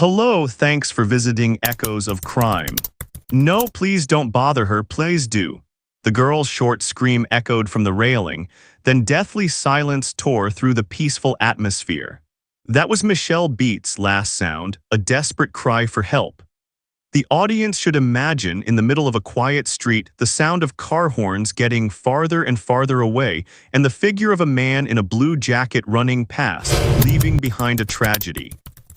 Hello, thanks for visiting Echoes of Crime. No, please don't bother her, please do. The girl's short scream echoed from the railing, then deathly silence tore through the peaceful atmosphere. That was Michelle Beat's last sound, a desperate cry for help. The audience should imagine, in the middle of a quiet street, the sound of car horns getting farther and farther away, and the figure of a man in a blue jacket running past, leaving behind a tragedy.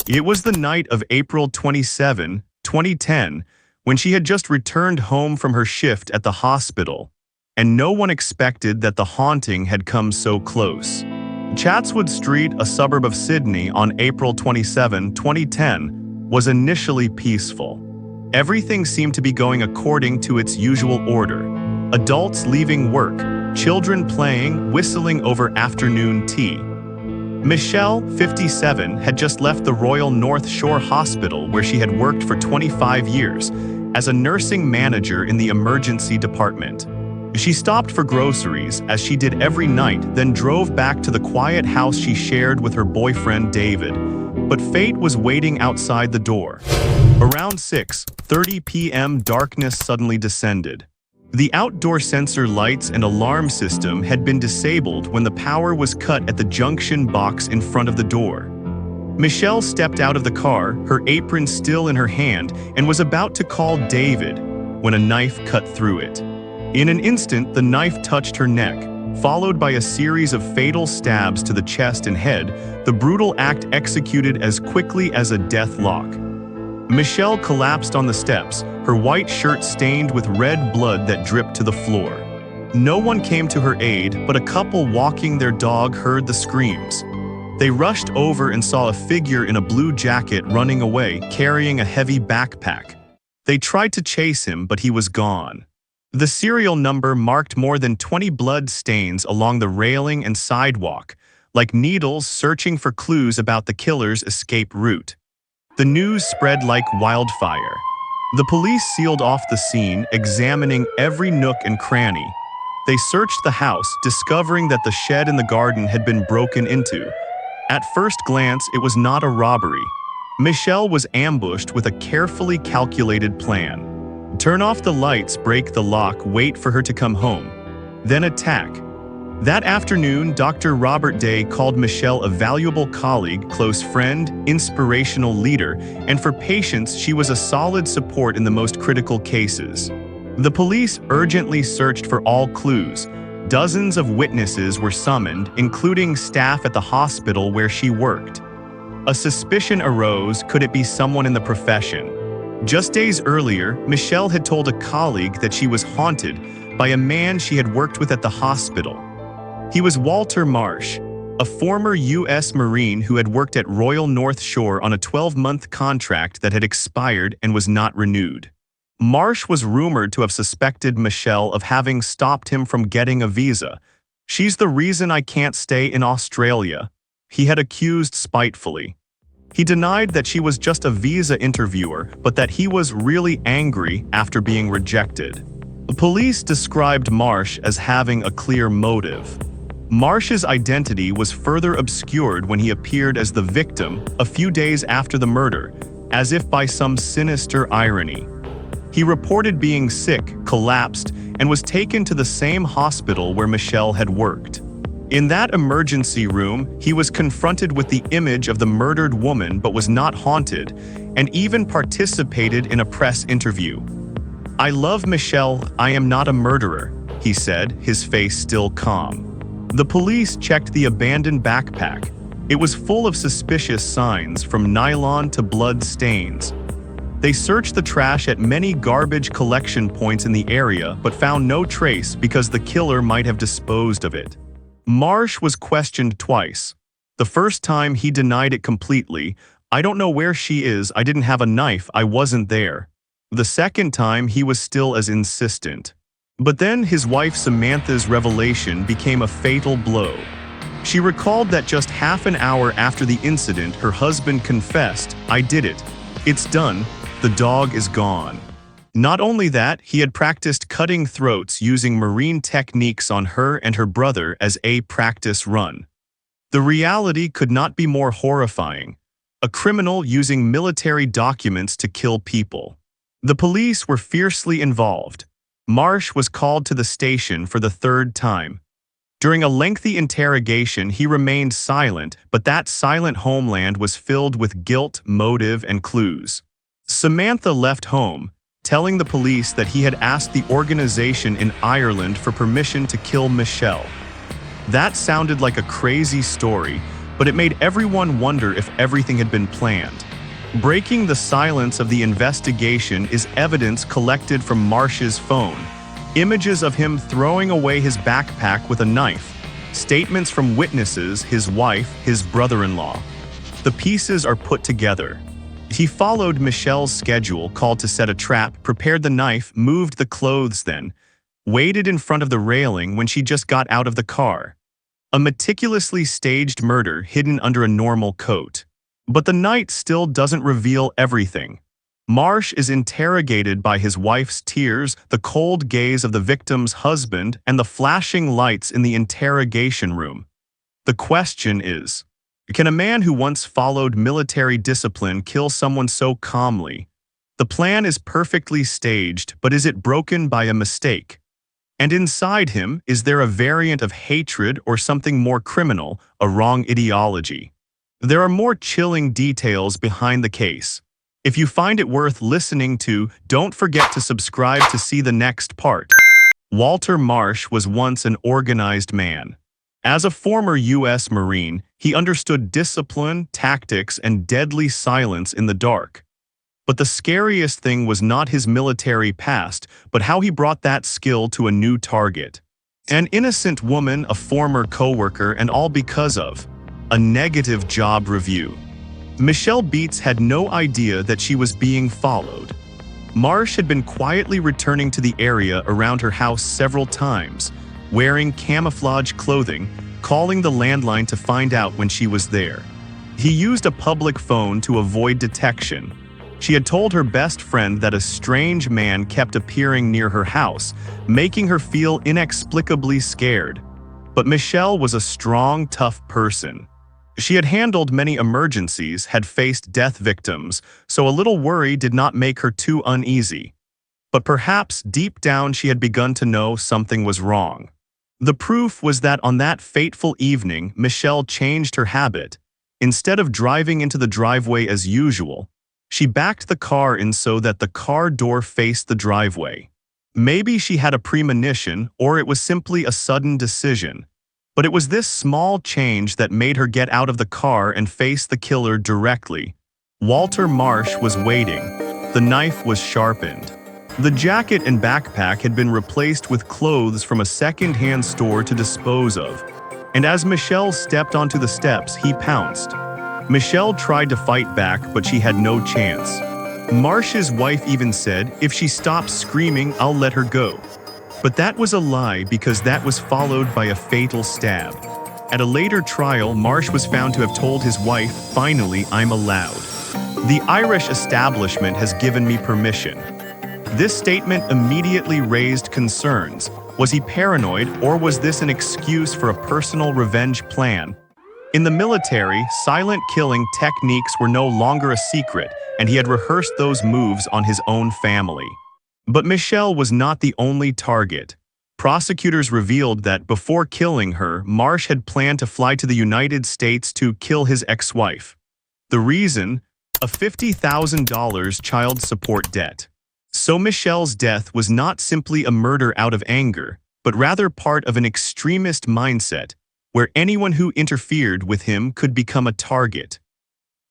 It was the night of April 27, 2010, when she had just returned home from her shift at the hospital, and no one expected that the haunting had come so close. Chatswood Street, a suburb of Sydney, on April 27, 2010, was initially peaceful. Everything seemed to be going according to its usual order. Adults leaving work, children playing, whistling over afternoon tea. Michelle, 57, had just left the Royal North Shore Hospital where she had worked for 25 years as a nursing manager in the emergency department. She stopped for groceries, as she did every night, then drove back to the quiet house she shared with her boyfriend David. But fate was waiting outside the door. Around 6:30 p.m., darkness suddenly descended. The outdoor sensor lights and alarm system had been disabled when the power was cut at the junction box in front of the door. Michelle stepped out of the car, her apron still in her hand, and was about to call David when a knife cut through it. In an instant, the knife touched her neck, followed by a series of fatal stabs to the chest and head, the brutal act executed as quickly as a death lock. Michelle collapsed on the steps, her white shirt stained with red blood that dripped to the floor. No one came to her aid, but a couple walking their dog heard the screams. They rushed over and saw a figure in a blue jacket running away, carrying a heavy backpack. They tried to chase him, but he was gone. The serial number marked more than 20 blood stains along the railing and sidewalk, like needles searching for clues about the killer's escape route. The news spread like wildfire. The police sealed off the scene, examining every nook and cranny. They searched the house, discovering that the shed in the garden had been broken into. At first glance, it was not a robbery. Michelle was ambushed with a carefully calculated plan. Turn off the lights, break the lock, wait for her to come home, then attack. That afternoon, Dr. Robert Day called Michelle a valuable colleague, close friend, inspirational leader, and for patients, she was a solid support in the most critical cases. The police urgently searched for all clues. Dozens of witnesses were summoned, including staff at the hospital where she worked. A suspicion arose, could it be someone in the profession? Just days earlier, Michelle had told a colleague that she was haunted by a man she had worked with at the hospital. He was Walter Marsh, a former U.S. Marine who had worked at Royal North Shore on a 12-month contract that had expired and was not renewed. Marsh was rumored to have suspected Michelle of having stopped him from getting a visa. "She's the reason I can't stay in Australia," he had accused spitefully. He denied that she was just a visa interviewer, but that he was really angry after being rejected. The police described Marsh as having a clear motive. Marsh's identity was further obscured when he appeared as the victim a few days after the murder, as if by some sinister irony. He reported being sick, collapsed, and was taken to the same hospital where Michelle had worked. In that emergency room, he was confronted with the image of the murdered woman but was not haunted, and even participated in a press interview. "I love Michelle, I am not a murderer," he said, his face still calm. The police checked the abandoned backpack. It was full of suspicious signs, from nylon to blood stains. They searched the trash at many garbage collection points in the area but found no trace because the killer might have disposed of it. Marsh was questioned twice. The first time he denied it completely. "I don't know where she is, I didn't have a knife, I wasn't there." The second time he was still as insistent. But then his wife Samantha's revelation became a fatal blow. She recalled that just half an hour after the incident, her husband confessed, "I did it. It's done. The dog is gone." Not only that, he had practiced cutting throats using marine techniques on her and her brother as a practice run. The reality could not be more horrifying. a criminal using military documents to kill people. The police were fiercely involved. Marsh was called to the station for the third time. During a lengthy interrogation, he remained silent, but that silent homeland was filled with guilt, motive, and clues. Samantha left home, telling the police that he had asked the organization in Ireland for permission to kill Michelle. That sounded like a crazy story, but it made everyone wonder if everything had been planned. Breaking the silence of the investigation is evidence collected from Marsh's phone. Images of him throwing away his backpack with a knife. Statements from witnesses, his wife, his brother-in-law. The pieces are put together. He followed Michelle's schedule, called to set a trap, prepared the knife, moved the clothes then, waited in front of the railing when she just got out of the car. A meticulously staged murder hidden under a normal coat. But the night still doesn't reveal everything. Marsh is interrogated by his wife's tears, the cold gaze of the victim's husband, and the flashing lights in the interrogation room. The question is, can a man who once followed military discipline kill someone so calmly? The plan is perfectly staged, but is it broken by a mistake? And inside him, is there a variant of hatred or something more criminal, a wrong ideology? There are more chilling details behind the case. If you find it worth listening to, don't forget to subscribe to see the next part. Walter Marsh was once an organized man. As a former U.S. Marine, he understood discipline, tactics, and deadly silence in the dark. But the scariest thing was not his military past, but how he brought that skill to a new target. An innocent woman, a former coworker, and all because of a negative job review. Michelle Beets had no idea that she was being followed. Marsh had been quietly returning to the area around her house several times, wearing camouflage clothing, calling the landline to find out when she was there. He used a public phone to avoid detection. She had told her best friend that a strange man kept appearing near her house, making her feel inexplicably scared. But Michelle was a strong, tough person. She had handled many emergencies, had faced death victims, so a little worry did not make her too uneasy. But perhaps deep down she had begun to know something was wrong. The proof was that on that fateful evening, Michelle changed her habit. Instead of driving into the driveway as usual, she backed the car in so that the car door faced the driveway. Maybe she had a premonition, or it was simply a sudden decision. But it was this small change that made her get out of the car and face the killer directly. Walter Marsh was waiting. The knife was sharpened. The jacket and backpack had been replaced with clothes from a second-hand store to dispose of. And as Michelle stepped onto the steps, he pounced. Michelle tried to fight back, but she had no chance. Marsh's wife even said, "If she stops screaming, I'll let her go." But that was a lie, because that was followed by a fatal stab. At a later trial, Marsh was found to have told his wife, "Finally, I'm allowed. The Irish establishment has given me permission." This statement immediately raised concerns. Was he paranoid, or was this an excuse for a personal revenge plan? In the military, silent killing techniques were no longer a secret, and he had rehearsed those moves on his own family. But Michelle was not the only target. Prosecutors revealed that before killing her, Marsh had planned to fly to the United States to kill his ex-wife. The reason? A $50,000 child support debt. So Michelle's death was not simply a murder out of anger, but rather part of an extremist mindset, where anyone who interfered with him could become a target.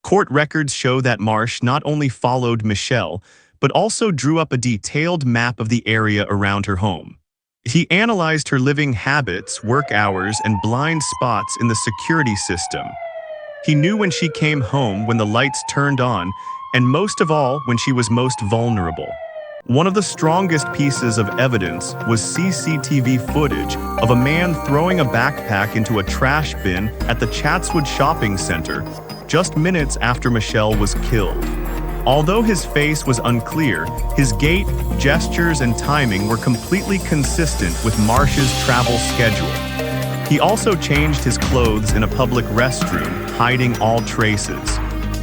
Court records show that Marsh not only followed Michelle, but also drew up a detailed map of the area around her home. He analyzed her living habits, work hours, and blind spots in the security system. He knew when she came home, when the lights turned on, and most of all, when she was most vulnerable. One of the strongest pieces of evidence was CCTV footage of a man throwing a backpack into a trash bin at the Chatswood Shopping Center just minutes after Michelle was killed. Although his face was unclear, his gait, gestures, and timing were completely consistent with Marsh's travel schedule. He also changed his clothes in a public restroom, hiding all traces.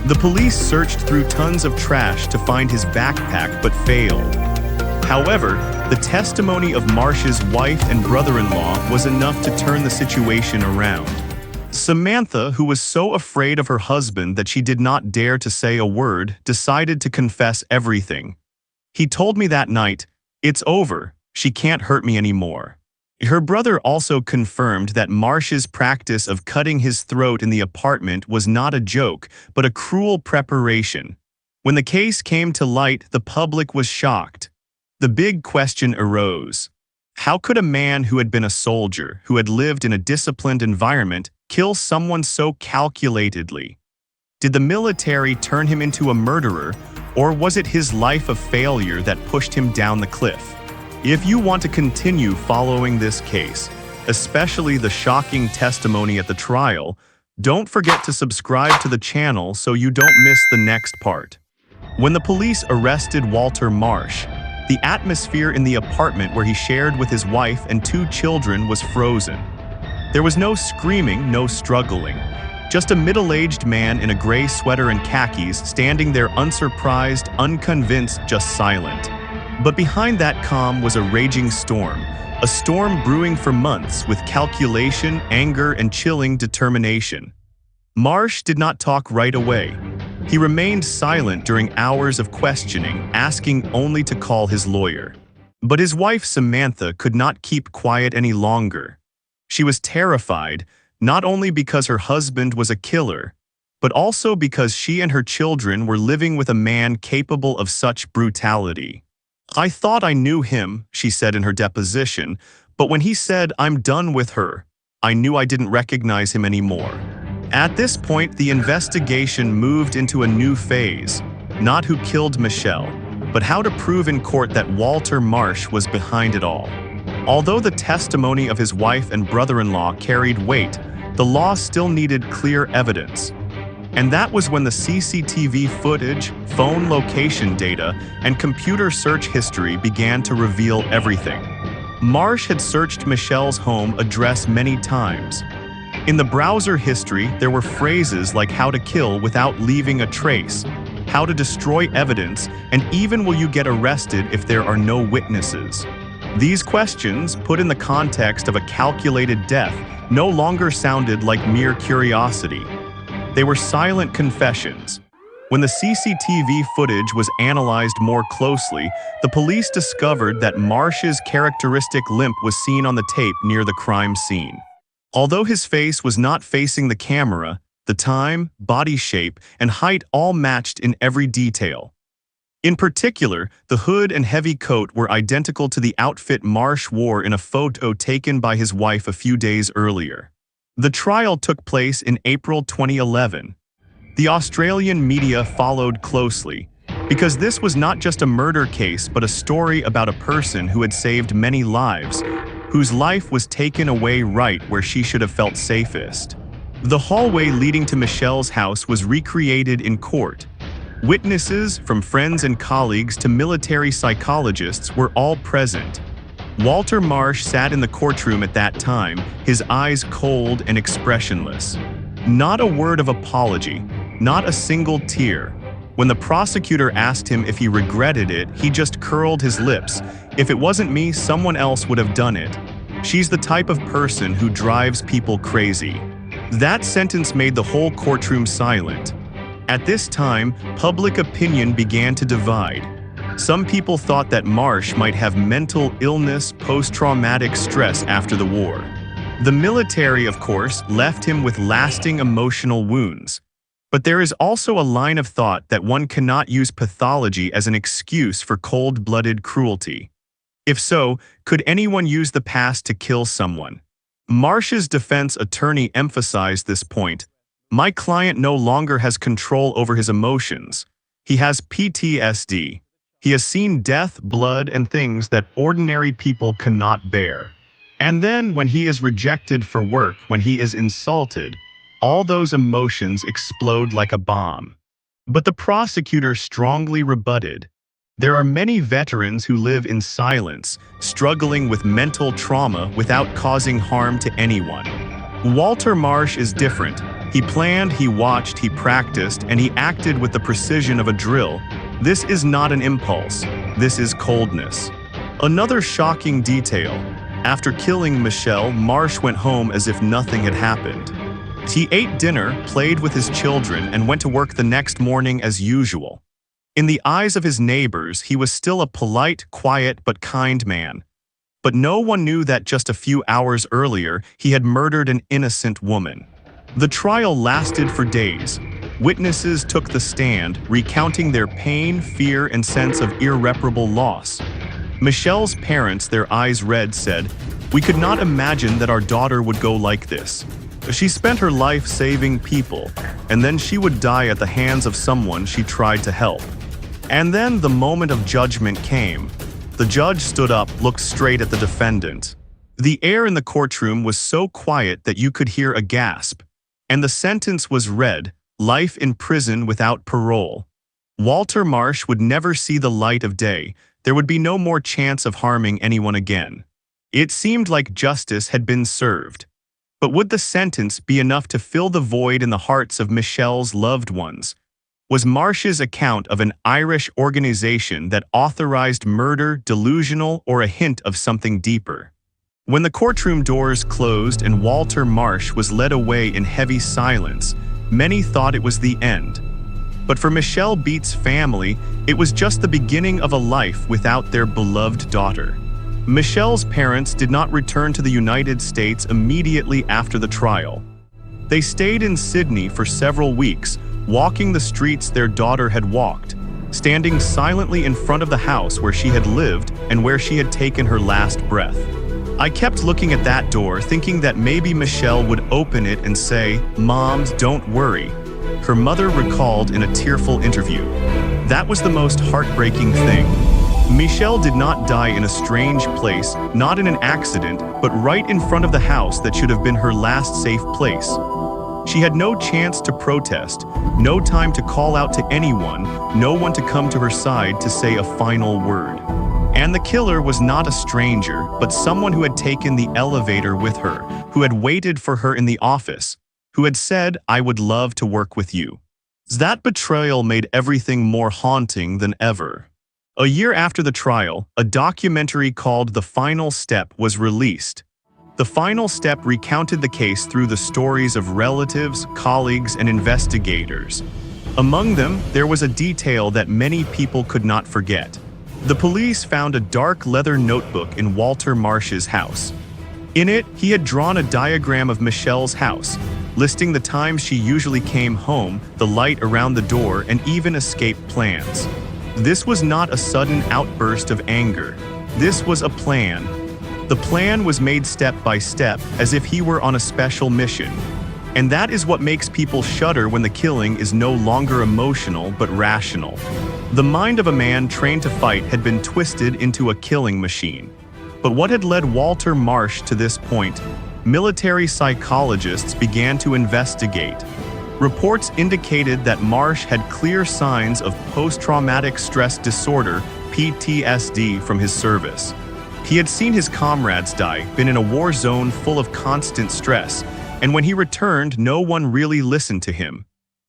The police searched through tons of trash to find his backpack but failed. However, the testimony of Marsh's wife and brother-in-law was enough to turn the situation around. Samantha, who was so afraid of her husband that she did not dare to say a word, decided to confess everything. "He told me that night, 'It's over, she can't hurt me anymore.'" Her brother also confirmed that Marsh's practice of cutting his throat in the apartment was not a joke, but a cruel preparation. When the case came to light, the public was shocked. The big question arose. How could a man who had been a soldier, who had lived in a disciplined environment, kill someone so calculatedly? Did the military turn him into a murderer, or was it his life of failure that pushed him down the cliff? If you want to continue following this case, especially the shocking testimony at the trial, don't forget to subscribe to the channel so you don't miss the next part. When the police arrested Walter Marsh, the atmosphere in the apartment where he shared with his wife and 2 children was frozen. There was no screaming, no struggling, just a middle-aged man in a gray sweater and khakis standing there unsurprised, unconvinced, just silent. But behind that calm was a raging storm, a storm brewing for months with calculation, anger, and chilling determination. Marsh did not talk right away. He remained silent during hours of questioning, asking only to call his lawyer. But his wife Samantha could not keep quiet any longer. She was terrified, not only because her husband was a killer, but also because she and her children were living with a man capable of such brutality. "I thought I knew him," she said in her deposition, "but when he said, 'I'm done with her,' I knew I didn't recognize him anymore." At this point, the investigation moved into a new phase, not who killed Michelle, but how to prove in court that Walter Marsh was behind it all. Although the testimony of his wife and brother-in-law carried weight, the law still needed clear evidence. And that was when the CCTV footage, phone location data, and computer search history began to reveal everything. Marsh had searched Michelle's home address many times. In the browser history, there were phrases like "how to kill without leaving a trace," "how to destroy evidence," and even "will you get arrested if there are no witnesses?" These questions, put in the context of a calculated death, no longer sounded like mere curiosity. They were silent confessions. When the CCTV footage was analyzed more closely, the police discovered that Marsh's characteristic limp was seen on the tape near the crime scene. Although his face was not facing the camera, the time, body shape, and height all matched in every detail. In particular, the hood and heavy coat were identical to the outfit Marsh wore in a photo taken by his wife a few days earlier. The trial took place in April 2011. The Australian media followed closely, because this was not just a murder case but a story about a person who had saved many lives, whose life was taken away right where she should have felt safest. The hallway leading to Michelle's house was recreated in court. Witnesses, from friends and colleagues to military psychologists, were all present. Walter Marsh sat in the courtroom at that time, his eyes cold and expressionless. Not a word of apology, not a single tear. When the prosecutor asked him if he regretted it, he just curled his lips. "If it wasn't me, someone else would have done it. She's the type of person who drives people crazy." That sentence made the whole courtroom silent. At this time, public opinion began to divide. Some people thought that Marsh might have mental illness, post-traumatic stress after the war. The military, of course, left him with lasting emotional wounds. But there is also a line of thought that one cannot use pathology as an excuse for cold-blooded cruelty. If so, could anyone use the past to kill someone? Marsh's defense attorney emphasized this point. "My client no longer has control over his emotions. He has PTSD. He has seen death, blood, and things that ordinary people cannot bear. And then, when he is rejected for work, when he is insulted, all those emotions explode like a bomb." But the prosecutor strongly rebutted. There are many veterans who live in silence, struggling with mental trauma without causing harm to anyone. Walter Marsh is different. He planned, he watched, he practiced, and he acted with the precision of a drill. This is not an impulse. This is coldness. Another shocking detail. After killing Michelle, Marsh went home as if nothing had happened. He ate dinner, played with his children, and went to work the next morning as usual. In the eyes of his neighbors, he was still a polite, quiet, but kind man. But no one knew that just a few hours earlier, he had murdered an innocent woman. The trial lasted for days. Witnesses took the stand, recounting their pain, fear, and sense of irreparable loss. Michelle's parents, their eyes red, said, "We could not imagine that our daughter would go like this. She spent her life saving people, and then she would die at the hands of someone she tried to help." And then the moment of judgment came. The judge stood up, looked straight at the defendant. The air in the courtroom was so quiet that you could hear a gasp. And the sentence was read: life in prison without parole. Walter Marsh would never see the light of day. There would be no more chance of harming anyone again. It seemed like justice had been served. But would the sentence be enough to fill the void in the hearts of Michelle's loved ones? Was Marsh's account of an Irish organization that authorized murder delusional, or a hint of something deeper? When the courtroom doors closed and Walter Marsh was led away in heavy silence, many thought it was the end. But for Michelle Beat's family, it was just the beginning of a life without their beloved daughter. Michelle's parents did not return to the United States immediately after the trial. They stayed in Sydney for several weeks, walking the streets their daughter had walked, standing silently in front of the house where she had lived and where she had taken her last breath. I kept looking at that door, thinking that maybe Michelle would open it and say, "Mom, don't worry," her mother recalled in a tearful interview. That was the most heartbreaking thing. Michelle did not die in a strange place, not in an accident, but right in front of the house that should have been her last safe place. She had no chance to protest, no time to call out to anyone, no one to come to her side to say a final word. And the killer was not a stranger, but someone who had taken the elevator with her, who had waited for her in the office, who had said, "I would love to work with you." That betrayal made everything more haunting than ever. A year after the trial, a documentary called The Final Step was released. The Final Step recounted the case through the stories of relatives, colleagues, and investigators. Among them, there was a detail that many people could not forget. The police found a dark leather notebook in Walter Marsh's house. In it, he had drawn a diagram of Michelle's house, listing the times she usually came home, the light around the door, and even escape plans. This was not a sudden outburst of anger. This was a plan. The plan was made step by step, as if he were on a special mission. And that is what makes people shudder when the killing is no longer emotional but rational. The mind of a man trained to fight had been twisted into a killing machine. But what had led Walter Marsh to this point? Military psychologists began to investigate. Reports indicated that Marsh had clear signs of post-traumatic stress disorder, PTSD, from his service. He had seen his comrades die, been in a war zone full of constant stress, and when he returned, no one really listened to him.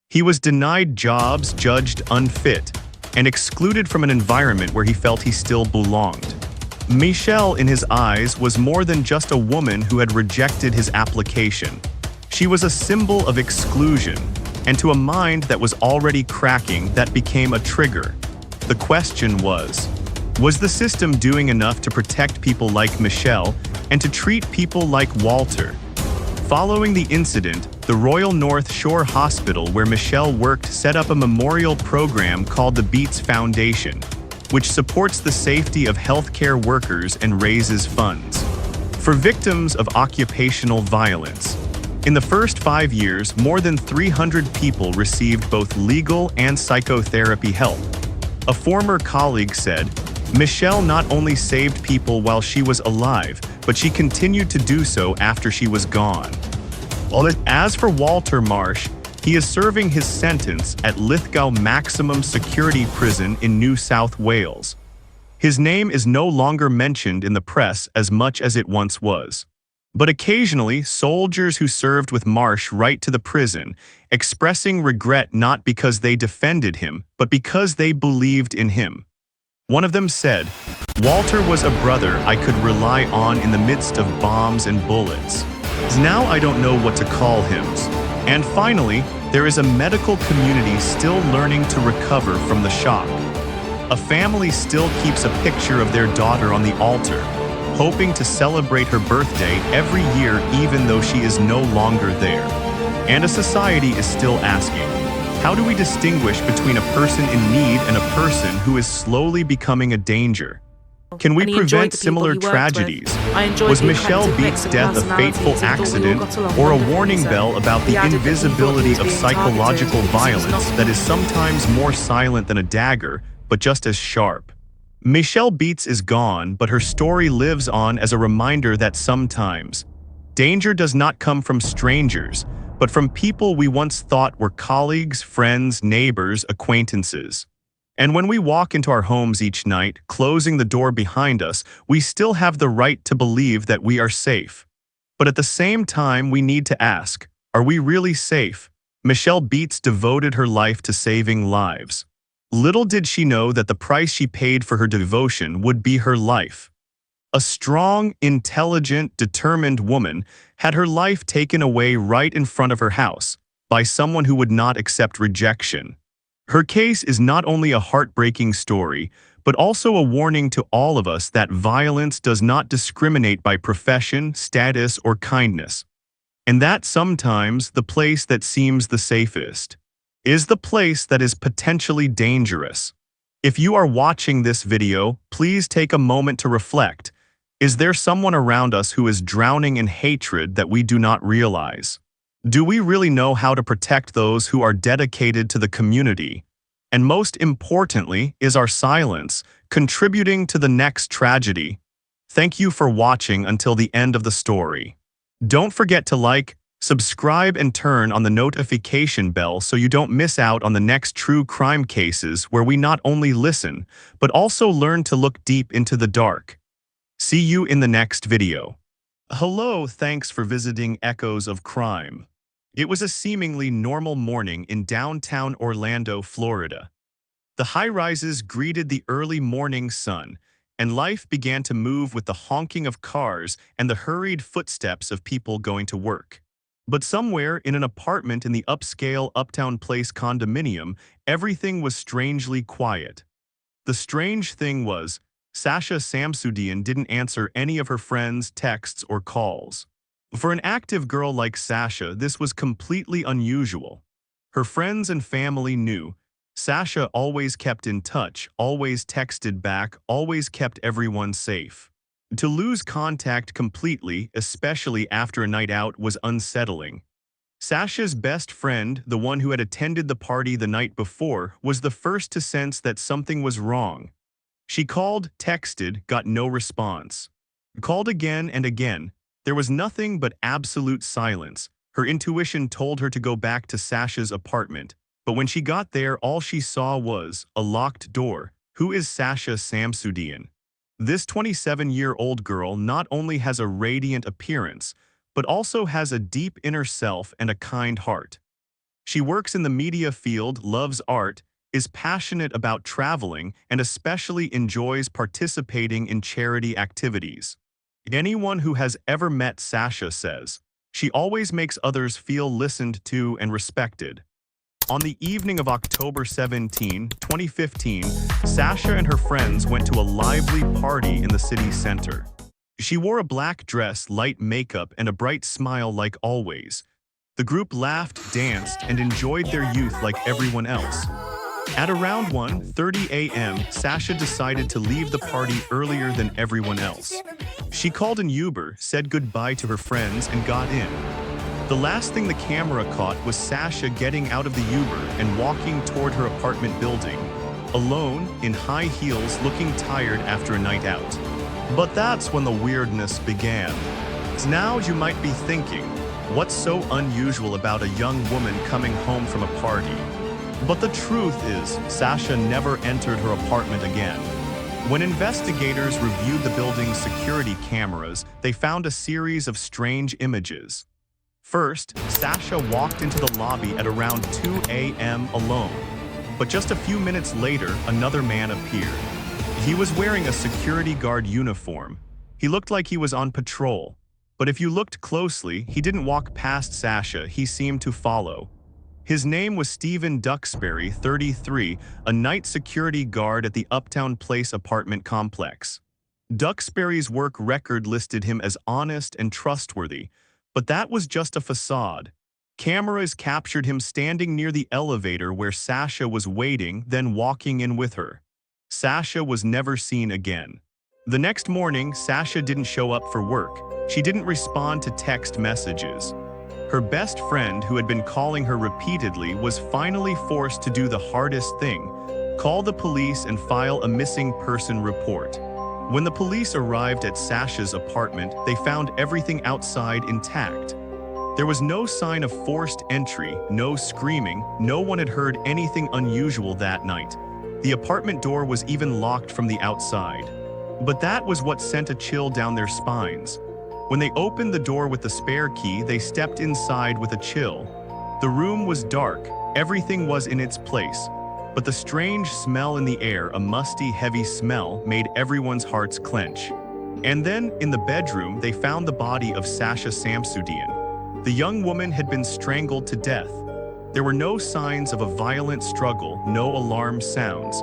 He was denied jobs, judged unfit, and excluded from an environment where he felt he still belonged. Michelle, in his eyes, was more than just a woman who had rejected his application. She was a symbol of exclusion, and to a mind that was already cracking, that became a trigger. The question was the system doing enough to protect people like Michelle and to treat people like Walter? Following the incident, the Royal North Shore Hospital where Michelle worked set up a memorial program called the Beats Foundation, which supports the safety of healthcare workers and raises funds for victims of occupational violence. In the first 5 years, more than 300 people received both legal and psychotherapy help. A former colleague said, "Michelle not only saved people while she was alive, but she continued to do so after she was gone." As for Walter Marsh, he is serving his sentence at Lithgow Maximum Security Prison in New South Wales. His name is no longer mentioned in the press as much as it once was. But occasionally, soldiers who served with Marsh write to the prison, expressing regret not because they defended him, but because they believed in him. One of them said, "Walter was a brother I could rely on in the midst of bombs and bullets. Now I don't know what to call him." And finally, there is a medical community still learning to recover from the shock. A family still keeps a picture of their daughter on the altar, hoping to celebrate her birthday every year even though she is no longer there. And a society is still asking, how do we distinguish between a person in need and a person who is slowly becoming a danger? Can we prevent similar tragedies? Was Michelle Beat's death a fateful accident or a warning bell about the invisibility of psychological violence that is sometimes more silent than a dagger, but just as sharp? Michelle Beats is gone, but her story lives on as a reminder that sometimes danger does not come from strangers, but from people we once thought were colleagues, friends, neighbors, acquaintances. And when we walk into our homes each night, closing the door behind us, we still have the right to believe that we are safe. But at the same time, we need to ask, are we really safe? Michelle Beats devoted her life to saving lives. Little did she know that the price she paid for her devotion would be her life. A strong, intelligent, determined woman had her life taken away right in front of her house by someone who would not accept rejection. Her case is not only a heartbreaking story, but also a warning to all of us that violence does not discriminate by profession, status, or kindness. And that sometimes the place that seems the safest is the place that is potentially dangerous. If you are watching this video, please take a moment to reflect. Is there someone around us who is drowning in hatred that we do not realize? Do we really know how to protect those who are dedicated to the community? And most importantly, is our silence contributing to the next tragedy? Thank you for watching until the end of the story. Don't forget to like, subscribe, and turn on the notification bell so you don't miss out on the next true crime cases where we not only listen, but also learn to look deep into the dark. See you in the next video. Hello, thanks for visiting Echoes of Crime. It was a seemingly normal morning in downtown Orlando, Florida. The high-rises greeted the early morning sun, and life began to move with the honking of cars and the hurried footsteps of people going to work. But somewhere in an apartment in the upscale Uptown Place condominium, everything was strangely quiet. The strange thing was, Sasha Samsudian didn't answer any of her friends' texts or calls. For an active girl like Sasha, this was completely unusual. Her friends and family knew. Sasha always kept in touch, always texted back, always kept everyone safe. To lose contact completely, especially after a night out, was unsettling. Sasha's best friend, the one who had attended the party the night before, was the first to sense that something was wrong. She called, texted, got no response. Called again and again. There was nothing but absolute silence. Her intuition told her to go back to Sasha's apartment. But when she got there, all she saw was a locked door. Who is Sasha Samsudian? This 27-year-old girl not only has a radiant appearance, but also has a deep inner self and a kind heart. She works in the media field, loves art, is passionate about traveling, and especially enjoys participating in charity activities. Anyone who has ever met Sasha says, she always makes others feel listened to and respected. On the evening of October 17, 2015, Sasha and her friends went to a lively party in the city center. She wore a black dress, light makeup, and a bright smile like always. The group laughed, danced, and enjoyed their youth like everyone else. At around 1:30 a.m., Sasha decided to leave the party earlier than everyone else. She called an Uber, said goodbye to her friends, and got in. The last thing the camera caught was Sasha getting out of the Uber and walking toward her apartment building, alone, in high heels, looking tired after a night out. But that's when the weirdness began. Now you might be thinking, what's so unusual about a young woman coming home from a party? But the truth is, Sasha never entered her apartment again. When investigators reviewed the building's security cameras, they found a series of strange images. First, Sasha walked into the lobby at around 2 a.m. alone. But just a few minutes later, another man appeared. He was wearing a security guard uniform. He looked like he was on patrol. But if you looked closely, he didn't walk past Sasha, he seemed to follow. His name was Stephen Duxbury, 33, a night security guard at the Uptown Place apartment complex. Duxbury's work record listed him as honest and trustworthy, but that was just a facade. Cameras captured him standing near the elevator where Sasha was waiting, then walking in with her. Sasha was never seen again. The next morning, Sasha didn't show up for work. She didn't respond to text messages. Her best friend, who had been calling her repeatedly, was finally forced to do the hardest thing: call the police and file a missing person report. When the police arrived at Sasha's apartment, they found everything outside intact. There was no sign of forced entry, no screaming, no one had heard anything unusual that night. The apartment door was even locked from the outside. But that was what sent a chill down their spines. When they opened the door with the spare key, they stepped inside with a chill. The room was dark, everything was in its place, but the strange smell in the air, a musty, heavy smell, made everyone's hearts clench. And then, in the bedroom, they found the body of Sasha Samsudian. The young woman had been strangled to death. There were no signs of a violent struggle, no alarm sounds.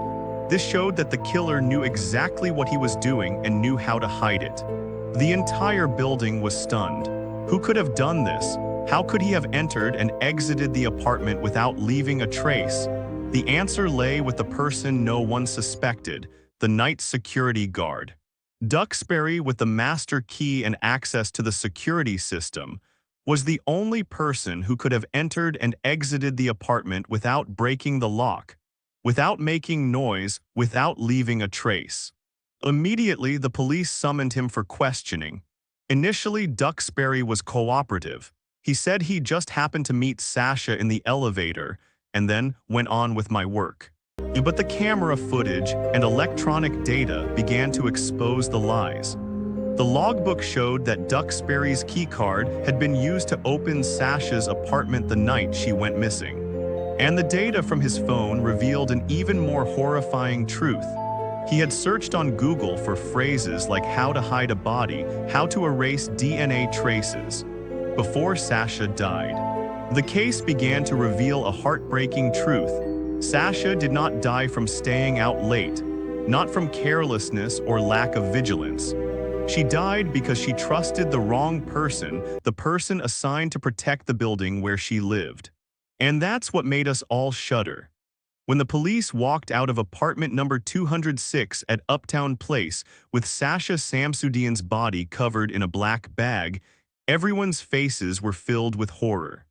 This showed that the killer knew exactly what he was doing and knew how to hide it. The entire building was stunned. Who could have done this? How could he have entered and exited the apartment without leaving a trace? The answer lay with the person no one suspected, the night security guard. Duxbury, with the master key and access to the security system, was the only person who could have entered and exited the apartment without breaking the lock, without making noise, without leaving a trace. Immediately, the police summoned him for questioning. Initially, Duxbury was cooperative. He said he just happened to meet Sasha in the elevator and then went on with my work. But the camera footage and electronic data began to expose the lies. The logbook showed that Duxbury's keycard had been used to open Sasha's apartment the night she went missing. And the data from his phone revealed an even more horrifying truth. He had searched on Google for phrases like how to hide a body, how to erase DNA traces, before Sasha died. The case began to reveal a heartbreaking truth. Sasha did not die from staying out late, not from carelessness or lack of vigilance. She died because she trusted the wrong person, the person assigned to protect the building where she lived. And that's what made us all shudder. When the police walked out of apartment number 206 at Uptown Place with Sasha Samsudian's body covered in a black bag, everyone's faces were filled with horror.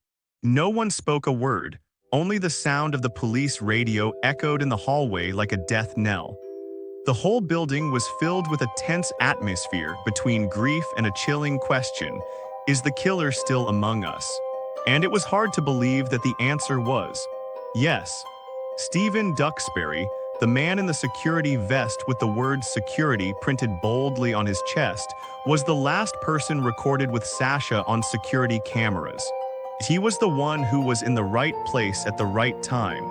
No one spoke a word. Only the sound of the police radio echoed in the hallway like a death knell. The whole building was filled with a tense atmosphere between grief and a chilling question: is the killer still among us? And it was hard to believe that the answer was yes. Stephen Duxbury, the man in the security vest with the word security printed boldly on his chest, was the last person recorded with Sasha on security cameras. He was the one who was in the right place at the right time.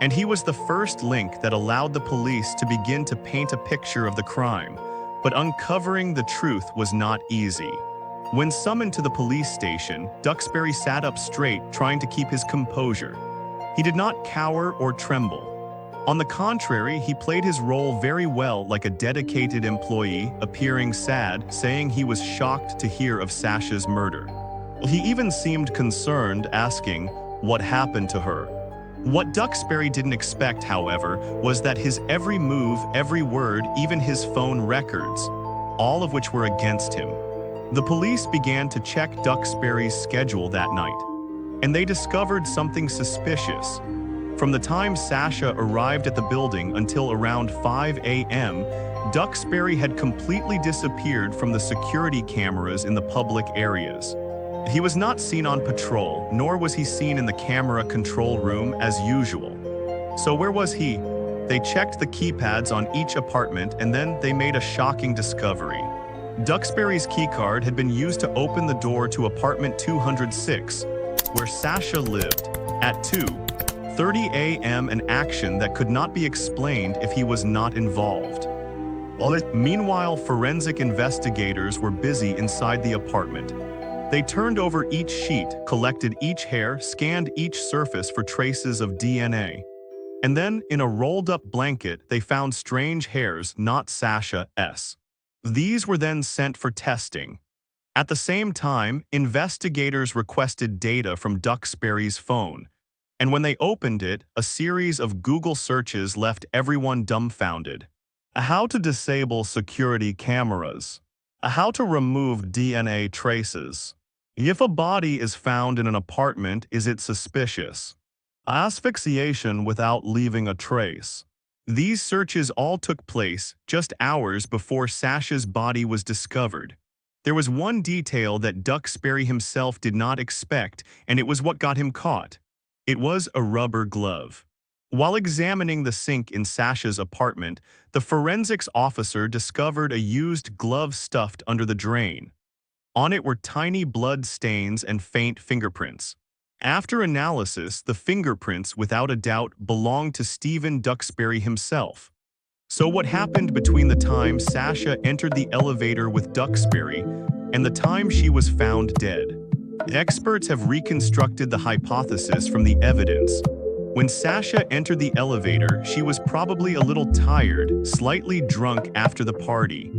And he was the first link that allowed the police to begin to paint a picture of the crime. But uncovering the truth was not easy. When summoned to the police station, Duxbury sat up straight, trying to keep his composure. He did not cower or tremble. On the contrary, he played his role very well, like a dedicated employee, appearing sad, saying he was shocked to hear of Sasha's murder. He even seemed concerned, asking, "What happened to her?" What Duxbury didn't expect, however, was that his every move, every word, even his phone records, all of which were against him. The police began to check Duxbury's schedule that night, and they discovered something suspicious. From the time Sasha arrived at the building until around 5 a.m., Duxbury had completely disappeared from the security cameras in the public areas. He was not seen on patrol, nor was he seen in the camera control room as usual. So where was he? They checked the keypads on each apartment and then they made a shocking discovery. Duxbury's keycard had been used to open the door to apartment 206, where Sasha lived, at 2:30 a.m., an action that could not be explained if he was not involved. Meanwhile, forensic investigators were busy inside the apartment. They turned over each sheet, collected each hair, scanned each surface for traces of DNA. And then, in a rolled-up blanket, they found strange hairs not Sasha's. These were then sent for testing. At the same time, investigators requested data from Duxbury's phone. And when they opened it, a series of Google searches left everyone dumbfounded. How to disable security cameras. How to remove DNA traces. If a body is found in an apartment, is it suspicious? Asphyxiation without leaving a trace. These searches all took place just hours before Sasha's body was discovered. There was one detail that Duxbury himself did not expect, and it was what got him caught. It was a rubber glove. While examining the sink in Sasha's apartment, the forensics officer discovered a used glove stuffed under the drain. On it were tiny blood stains and faint fingerprints. After analysis, the fingerprints, without a doubt, belonged to Stephen Duxbury himself. So what happened between the time Sasha entered the elevator with Duxbury and the time she was found dead? Experts have reconstructed the hypothesis from the evidence. When Sasha entered the elevator, she was probably a little tired, slightly drunk after the party.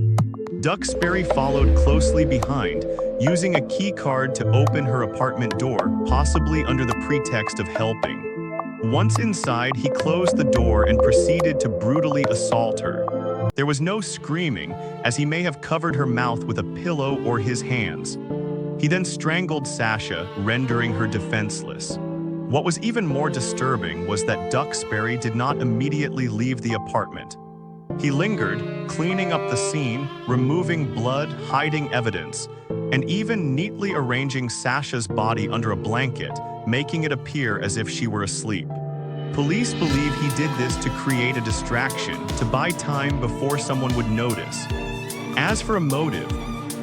Duxbury followed closely behind, using a key card to open her apartment door, possibly under the pretext of helping. Once inside, he closed the door and proceeded to brutally assault her. There was no screaming, as he may have covered her mouth with a pillow or his hands. He then strangled Sasha, rendering her defenseless. What was even more disturbing was that Duxbury did not immediately leave the apartment. He lingered, cleaning up the scene, removing blood, hiding evidence, and even neatly arranging Sasha's body under a blanket, making it appear as if she were asleep. Police believe he did this to create a distraction, to buy time before someone would notice. As for a motive,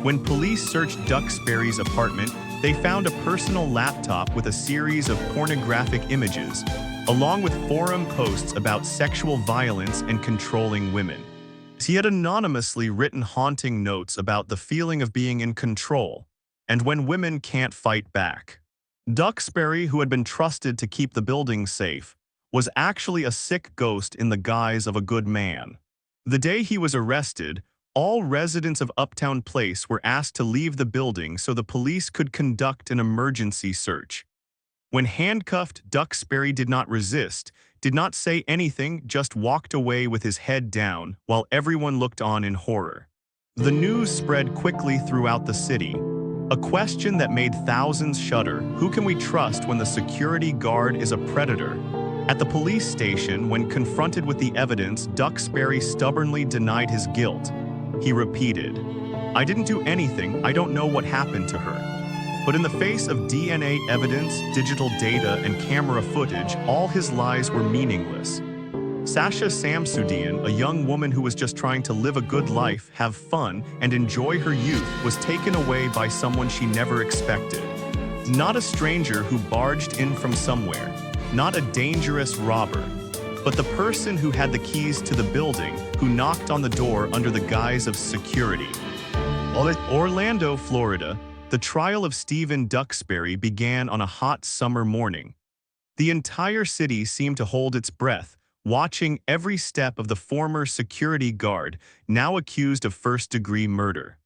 when police searched Duxbury's apartment, they found a personal laptop with a series of pornographic images, along with forum posts about sexual violence and controlling women. He had anonymously written haunting notes about the feeling of being in control, and when women can't fight back. Duxbury, who had been trusted to keep the building safe, was actually a sick ghost in the guise of a good man. The day he was arrested, all residents of Uptown Place were asked to leave the building so the police could conduct an emergency search. When handcuffed, Duxbury did not resist, did not say anything, just walked away with his head down, while everyone looked on in horror. The news spread quickly throughout the city. A question that made thousands shudder: who can we trust when the security guard is a predator? At the police station, when confronted with the evidence, Duxbury stubbornly denied his guilt. He repeated, "I didn't do anything, I don't know what happened to her." But in the face of DNA evidence, digital data, and camera footage, all his lies were meaningless. Sasha Samsuddian, a young woman who was just trying to live a good life, have fun, and enjoy her youth, was taken away by someone she never expected. Not a stranger who barged in from somewhere, not a dangerous robber, but the person who had the keys to the building, who knocked on the door under the guise of security. Orlando, Florida. The trial of Stephen Duxbury began on a hot summer morning. The entire city seemed to hold its breath, watching every step of the former security guard, now accused of first-degree murder.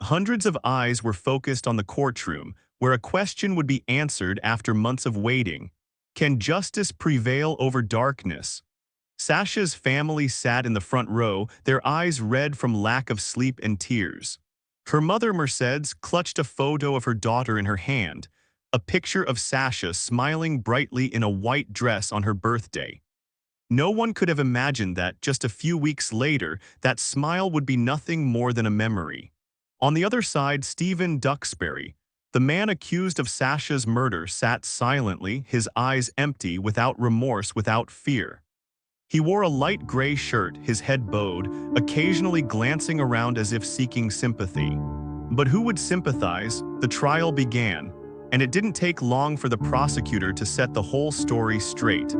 Hundreds of eyes were focused on the courtroom, where a question would be answered after months of waiting. Can justice prevail over darkness? Sasha's family sat in the front row, their eyes red from lack of sleep and tears. Her mother, Mercedes, clutched a photo of her daughter in her hand, a picture of Sasha smiling brightly in a white dress on her birthday. No one could have imagined that, just a few weeks later, that smile would be nothing more than a memory. On the other side, Stephen Duxbury, the man accused of Sasha's murder, sat silently, his eyes empty, without remorse, without fear. He wore a light gray shirt, his head bowed, occasionally glancing around as if seeking sympathy. But who would sympathize? The trial began, and it didn't take long for the prosecutor to set the whole story straight.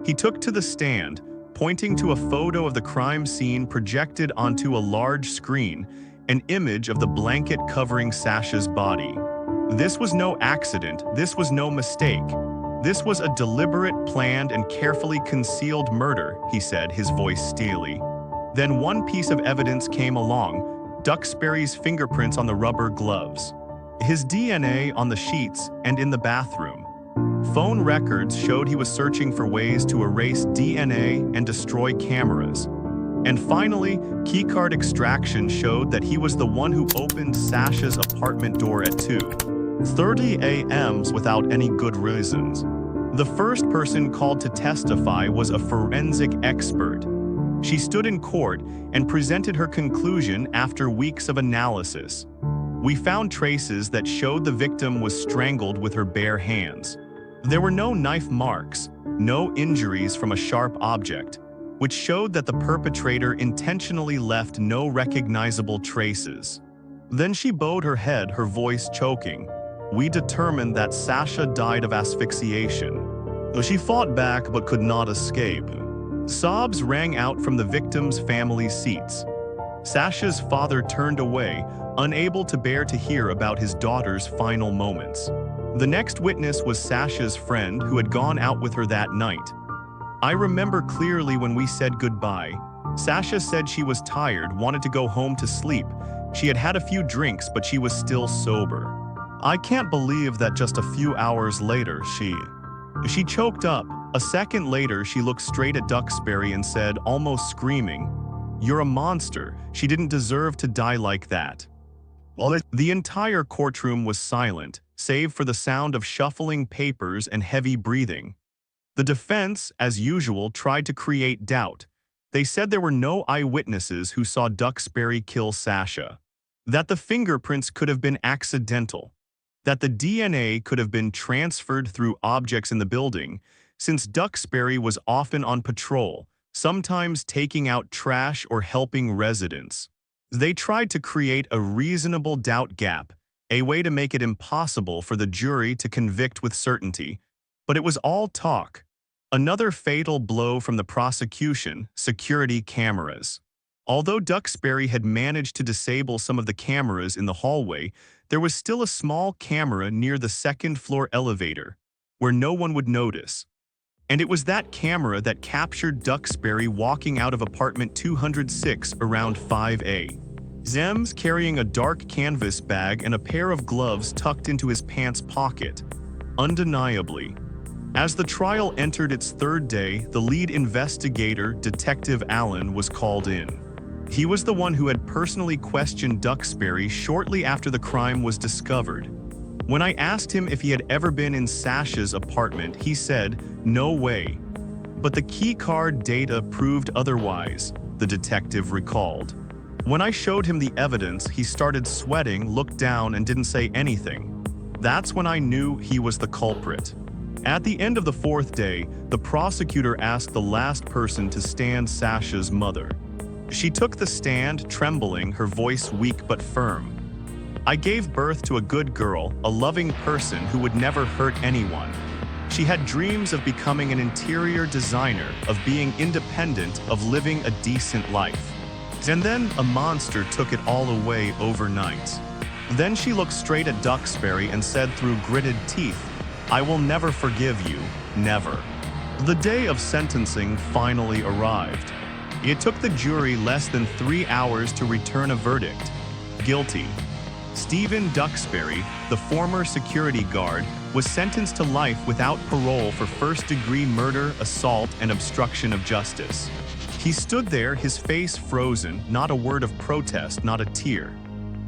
He took to the stand, pointing to a photo of the crime scene projected onto a large screen, an image of the blanket covering Sasha's body. This was no accident, this was no mistake. This was a deliberate, planned, and carefully concealed murder, he said, his voice steely. Then one piece of evidence came along, Duxbury's fingerprints on the rubber gloves. His DNA on the sheets and in the bathroom. Phone records showed he was searching for ways to erase DNA and destroy cameras. And finally, keycard extraction showed that he was the one who opened Sasha's apartment door at 2:30 a.m. without any good reasons. The first person called to testify was a forensic expert. She stood in court and presented her conclusion after weeks of analysis. We found traces that showed the victim was strangled with her bare hands. There were no knife marks, no injuries from a sharp object, which showed that the perpetrator intentionally left no recognizable traces. Then she bowed her head, her voice choking. We determined that Sasha died of asphyxiation. She fought back but could not escape. Sobs rang out from the victim's family seats. Sasha's father turned away, unable to bear to hear about his daughter's final moments. The next witness was Sasha's friend who had gone out with her that night. I remember clearly when we said goodbye. Sasha said she was tired, wanted to go home to sleep. She had had a few drinks, but she was still sober. I can't believe that just a few hours later she choked up. A second later, she looked straight at Duxbury and said, almost screaming, "You're a monster. She didn't deserve to die like that." The entire courtroom was silent, save for the sound of shuffling papers and heavy breathing. The defense, as usual, tried to create doubt. They said there were no eyewitnesses who saw Duxbury kill Sasha, that the fingerprints could have been accidental, that the DNA could have been transferred through objects in the building, since Duxbury was often on patrol, sometimes taking out trash or helping residents. They tried to create a reasonable doubt gap, a way to make it impossible for the jury to convict with certainty. But it was all talk. Another fatal blow from the prosecution: security cameras. Although Duxbury had managed to disable some of the cameras in the hallway, there was still a small camera near the second-floor elevator, where no one would notice. And it was that camera that captured Duxbury walking out of apartment 206 around 5 a.m., carrying a dark canvas bag and a pair of gloves tucked into his pants pocket. Undeniably. As the trial entered its third day, the lead investigator, Detective Allen, was called in. He was the one who had personally questioned Duxbury shortly after the crime was discovered. When I asked him if he had ever been in Sasha's apartment, he said, "No way." But the keycard data proved otherwise, the detective recalled. When I showed him the evidence, he started sweating, looked down, and didn't say anything. That's when I knew he was the culprit. At the end of the fourth day, the prosecutor asked the last person to stand, Sasha's mother. She took the stand, trembling, her voice weak but firm. "I gave birth to a good girl, a loving person who would never hurt anyone. She had dreams of becoming an interior designer, of being independent, of living a decent life. And then a monster took it all away overnight." Then she looked straight at Duxbury and said through gritted teeth, "I will never forgive you, never." The day of sentencing finally arrived. It took the jury less than 3 hours to return a verdict: guilty. Stephen Duxbury, the former security guard, was sentenced to life without parole for first-degree murder, assault, and obstruction of justice. He stood there, his face frozen, not a word of protest, not a tear.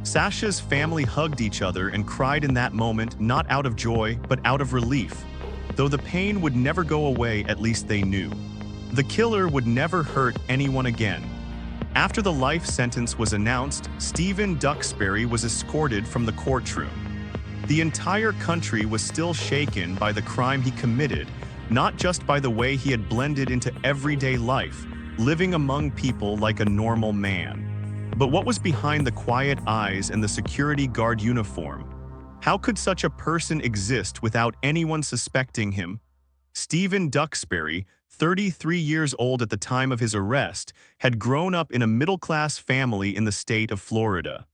Sasha's family hugged each other and cried in that moment, not out of joy, but out of relief. Though the pain would never go away, at least they knew. The killer would never hurt anyone again. After the life sentence was announced, Stephen Duxbury was escorted from the courtroom. The entire country was still shaken by the crime he committed, not just by the way he had blended into everyday life, living among people like a normal man. But what was behind the quiet eyes and the security guard uniform? How could such a person exist without anyone suspecting him? Stephen Duxbury, 33 years old at the time of his arrest, had grown up in a middle-class family in the state of Florida.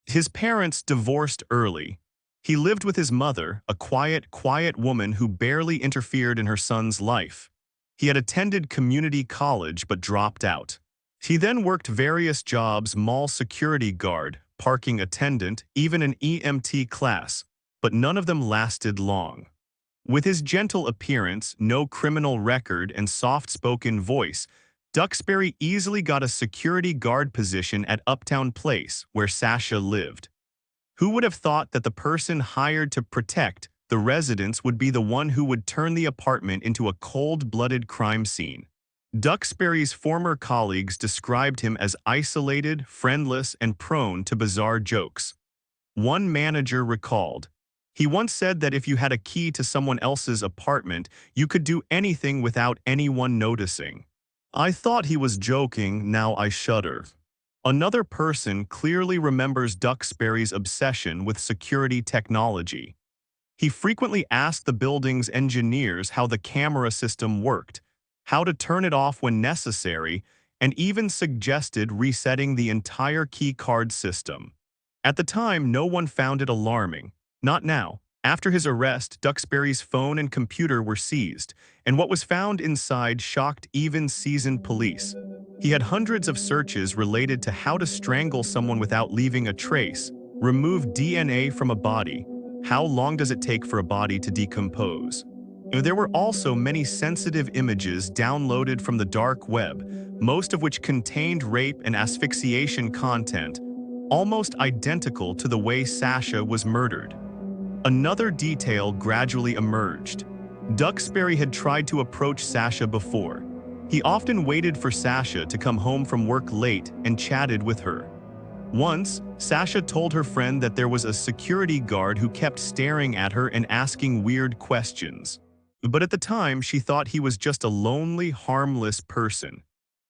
His parents divorced early. He lived with his mother, a quiet woman who barely interfered in her son's life. He had attended community college but dropped out. He then worked various jobs: mall security guard, parking attendant, even an EMT class, but none of them lasted long. With his gentle appearance, no criminal record, and soft-spoken voice, Duxbury easily got a security guard position at Uptown Place, where Sasha lived. Who would have thought that the person hired to protect the residents would be the one who would turn the apartment into a cold-blooded crime scene? Duxbury's former colleagues described him as isolated, friendless, and prone to bizarre jokes. One manager recalled, "He once said that if you had a key to someone else's apartment, you could do anything without anyone noticing. I thought he was joking, now I shudder." Another person clearly remembers Duxbury's obsession with security technology. He frequently asked the building's engineers how the camera system worked, how to turn it off when necessary, and even suggested resetting the entire key card system. At the time, no one found it alarming. Not now. After his arrest, Duxbury's phone and computer were seized, and what was found inside shocked even seasoned police. He had hundreds of searches related to how to strangle someone without leaving a trace, remove DNA from a body, how long does it take for a body to decompose. There were also many sensitive images downloaded from the dark web, most of which contained rape and asphyxiation content, almost identical to the way Sasha was murdered. Another detail gradually emerged. Duxbury had tried to approach Sasha before. He often waited for Sasha to come home from work late and chatted with her. Once, Sasha told her friend that there was a security guard who kept staring at her and asking weird questions. But at the time, she thought he was just a lonely, harmless person.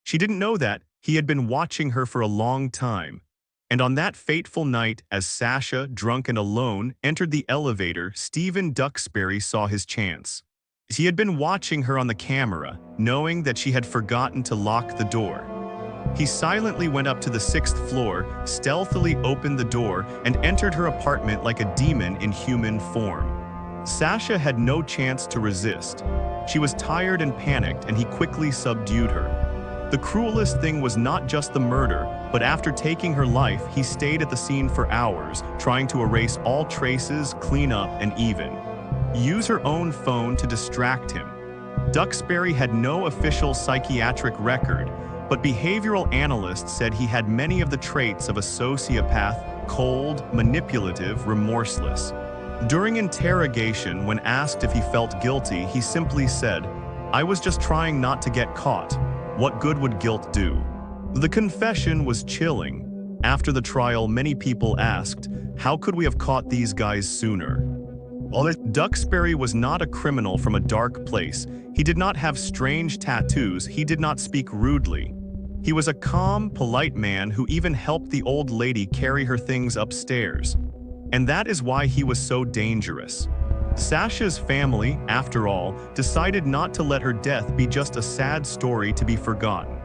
She didn't know that he had been watching her for a long time. And on that fateful night, as Sasha, drunk and alone, entered the elevator, Stephen Duxbury saw his chance. He had been watching her on the camera, knowing that she had forgotten to lock the door. He silently went up to the 6th floor, stealthily opened the door, and entered her apartment like a demon in human form. Sasha had no chance to resist. She was tired and panicked, and he quickly subdued her. The cruelest thing was not just the murder, but after taking her life, he stayed at the scene for hours, trying to erase all traces, clean up, and even use her own phone to distract him. Duxbury had no official psychiatric record, but behavioral analysts said he had many of the traits of a sociopath: cold, manipulative, remorseless. During interrogation, when asked if he felt guilty, he simply said, "I was just trying not to get caught. What good would guilt do?" The confession was chilling. After the trial, many people asked, how could we have caught these guys sooner? While Duxbury was not a criminal from a dark place, he did not have strange tattoos, he did not speak rudely. He was a calm, polite man who even helped the old lady carry her things upstairs. And that is why he was so dangerous. Sasha's family, after all, decided not to let her death be just a sad story to be forgotten.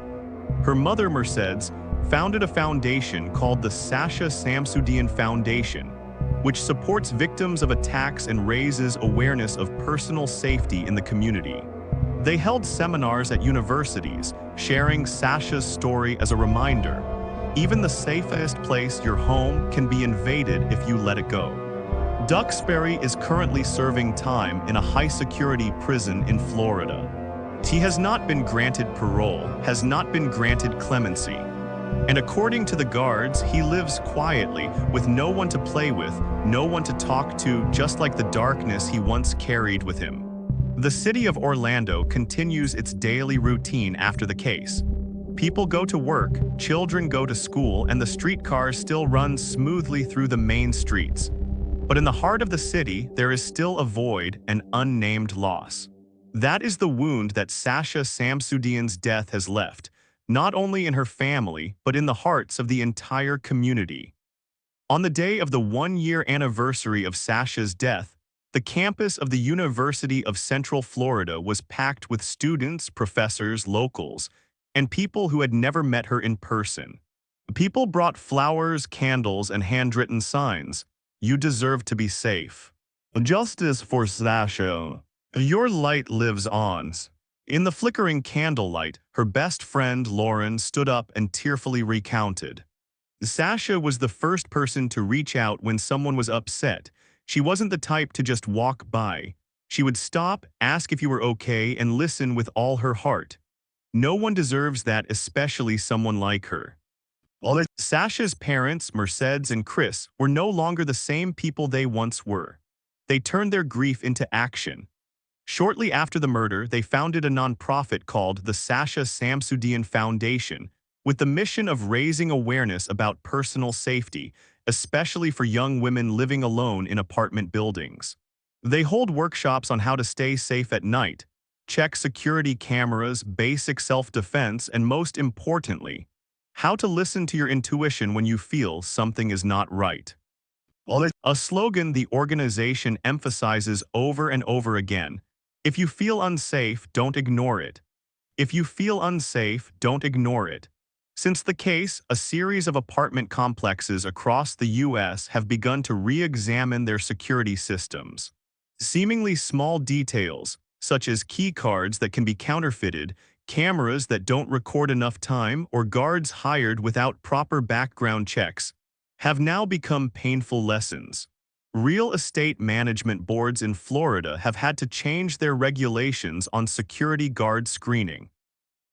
Her mother, Mercedes, founded a foundation called the Sasha Samsuddian Foundation, which supports victims of attacks and raises awareness of personal safety in the community. They held seminars at universities, sharing Sasha's story as a reminder. Even the safest place, your home, can be invaded if you let it go. Duxbury is currently serving time in a high-security prison in Florida. He has not been granted parole, has not been granted clemency. And according to the guards, he lives quietly, with no one to play with, no one to talk to, just like the darkness he once carried with him. The city of Orlando continues its daily routine after the case. People go to work, children go to school, and the streetcars still run smoothly through the main streets. But in the heart of the city, there is still a void, an unnamed loss. That is the wound that Sasha Samsudian's death has left, not only in her family, but in the hearts of the entire community. On the day of the one-year anniversary of Sasha's death, the campus of the University of Central Florida was packed with students, professors, locals, and people who had never met her in person. People brought flowers, candles, and handwritten signs. You deserve to be safe. Justice for Sasha. Your light lives on. In the flickering candlelight, her best friend Lauren stood up and tearfully recounted. Sasha was the first person to reach out when someone was upset. She wasn't the type to just walk by. She would stop, ask if you were okay, and listen with all her heart. No one deserves that, especially someone like her. Sasha's parents, Mercedes and Chris, were no longer the same people they once were. They turned their grief into action. Shortly after the murder, they founded a nonprofit called the Sasha Samsudian Foundation, with the mission of raising awareness about personal safety, especially for young women living alone in apartment buildings. They hold workshops on how to stay safe at night, check security cameras, basic self-defense, and most importantly, how to listen to your intuition when you feel something is not right. A slogan the organization emphasizes over and over again: if you feel unsafe, don't ignore it. If you feel unsafe, don't ignore it. Since the case, a series of apartment complexes across the U.S. have begun to re-examine their security systems. Seemingly small details, such as key cards that can be counterfeited, cameras that don't record enough time, or guards hired without proper background checks, have now become painful lessons. Real estate management boards in Florida have had to change their regulations on security guard screening.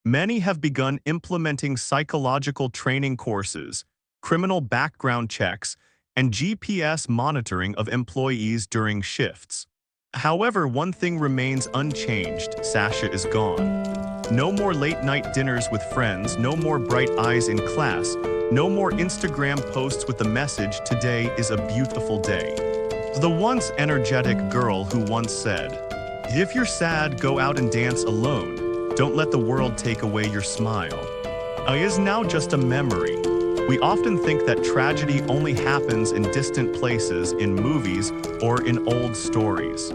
Many have begun implementing psychological training courses, criminal background checks, and GPS monitoring of employees during shifts. However, one thing remains unchanged: Sasha is gone. No more late-night dinners with friends, no more bright eyes in class, no more Instagram posts with the message, "Today is a beautiful day." The once energetic girl who once said, "If you're sad, go out and dance alone. Don't let the world take away your smile," is now just a memory. We often think that tragedy only happens in distant places, in movies, or in old stories.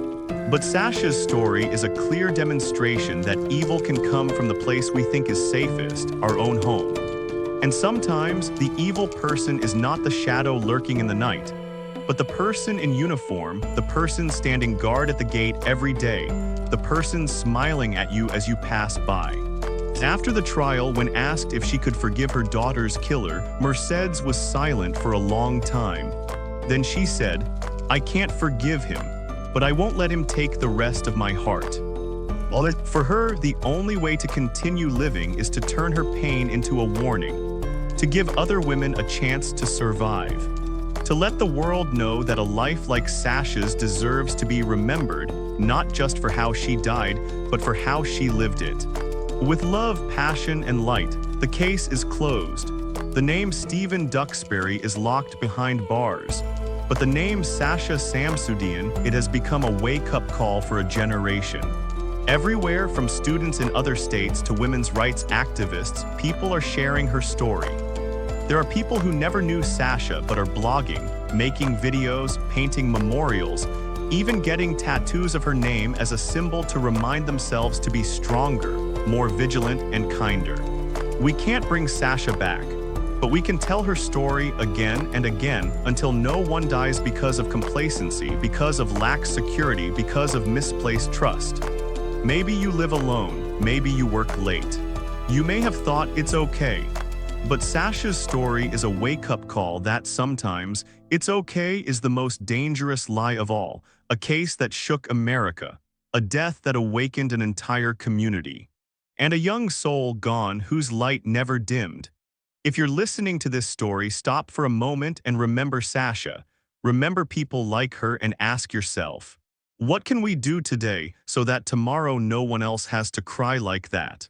But Sasha's story is a clear demonstration that evil can come from the place we think is safest, our own home. And sometimes, the evil person is not the shadow lurking in the night, but the person in uniform, the person standing guard at the gate every day, the person smiling at you as you pass by. After the trial, when asked if she could forgive her daughter's killer, Mercedes was silent for a long time. Then she said, "I can't forgive him, but I won't let him take the rest of my heart." For her, the only way to continue living is to turn her pain into a warning, to give other women a chance to survive, to let the world know that a life like Sasha's deserves to be remembered, not just for how she died, but for how she lived it. With love, passion, and light, the case is closed. The name Stephen Duxbury is locked behind bars, but the name Sasha Samsudian, it has become a wake-up call for a generation. Everywhere from students in other states to women's rights activists, people are sharing her story. There are people who never knew Sasha but are blogging, making videos, painting memorials, even getting tattoos of her name as a symbol to remind themselves to be stronger, more vigilant, and kinder. We can't bring Sasha back, but we can tell her story again and again until no one dies because of complacency, because of lack security, because of misplaced trust. Maybe you live alone, maybe you work late. You may have thought it's okay. But Sasha's story is a wake-up call that sometimes "it's okay" is the most dangerous lie of all, a case that shook America, a death that awakened an entire community, and a young soul gone whose light never dimmed. If you're listening to this story, stop for a moment and remember Sasha. Remember people like her and ask yourself, what can we do today so that tomorrow no one else has to cry like that?